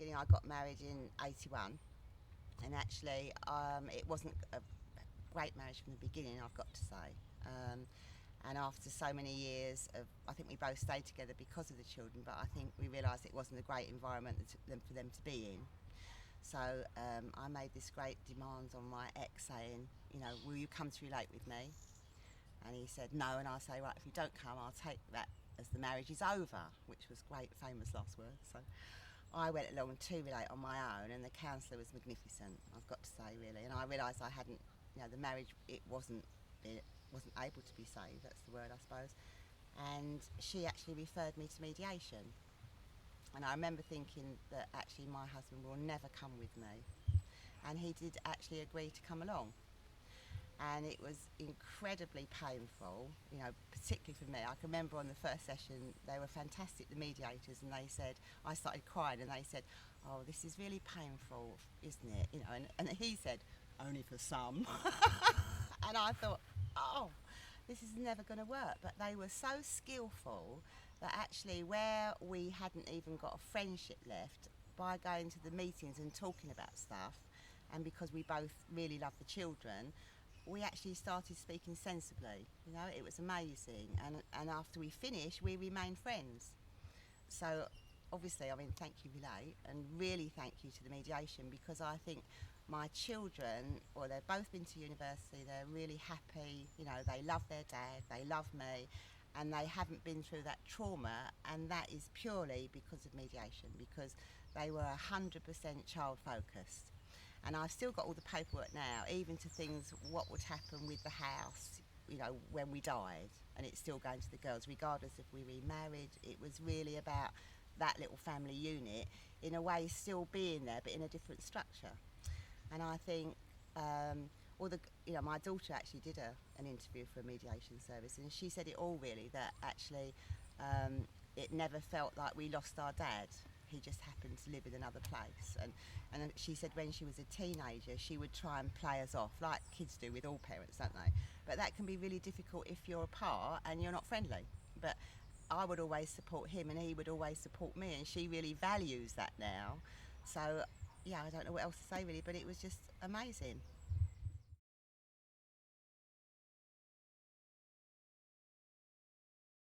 beginning, I got married in '81, and actually, it wasn't a great marriage from the beginning, I've got to say. And after so many years of, I think we both stayed together because of the children, but I think we realised it wasn't a great environment for them to be in. So I made this great demand on my ex saying, will you come to Relate with me? And he said no, and I say, right, if you don't come, I'll take that as the marriage is over, which was great, famous last words. So I went along to Relate on my own, and the counsellor was magnificent, I've got to say, really. And I realised I hadn't, the marriage, it wasn't able to be saved, that's the word, I suppose. And she actually referred me to mediation. And I remember thinking that actually my husband will never come with me. And he did actually agree to come along. And it was incredibly painful, particularly for me. I can remember on the first session, they were fantastic, the mediators, and they said, I started crying, and they said, oh, this is really painful, isn't it? And he said, only for some. And I thought, oh, this is never going to work. But they were so skillful that actually where we hadn't even got a friendship left, by going to the meetings and talking about stuff, and because we both really love the children, we actually started speaking sensibly. It was amazing. And after we finished, we remained friends. So obviously, thank you, Relate, and really thank you to the mediation, because I think my children, well, they've both been to university, they're really happy, they love their dad, they love me, and they haven't been through that trauma, and that is purely because of mediation, because they were 100% child focused. And I've still got all the paperwork now, even to things, what would happen with the house, when we died, and it's still going to the girls, regardless if we remarried. It was really about that little family unit, in a way still being there, but in a different structure. And I think, my daughter actually did an interview for a mediation service, and she said it all really, that actually it never felt like we lost our dad. He just happened to live in another place. And she said when she was a teenager, she would try and play us off, like kids do with all parents, don't they? But that can be really difficult if you're apart and you're not friendly. But I would always support him, and he would always support me, and she really values that now. So, yeah, I don't know what else to say really, but it was just amazing.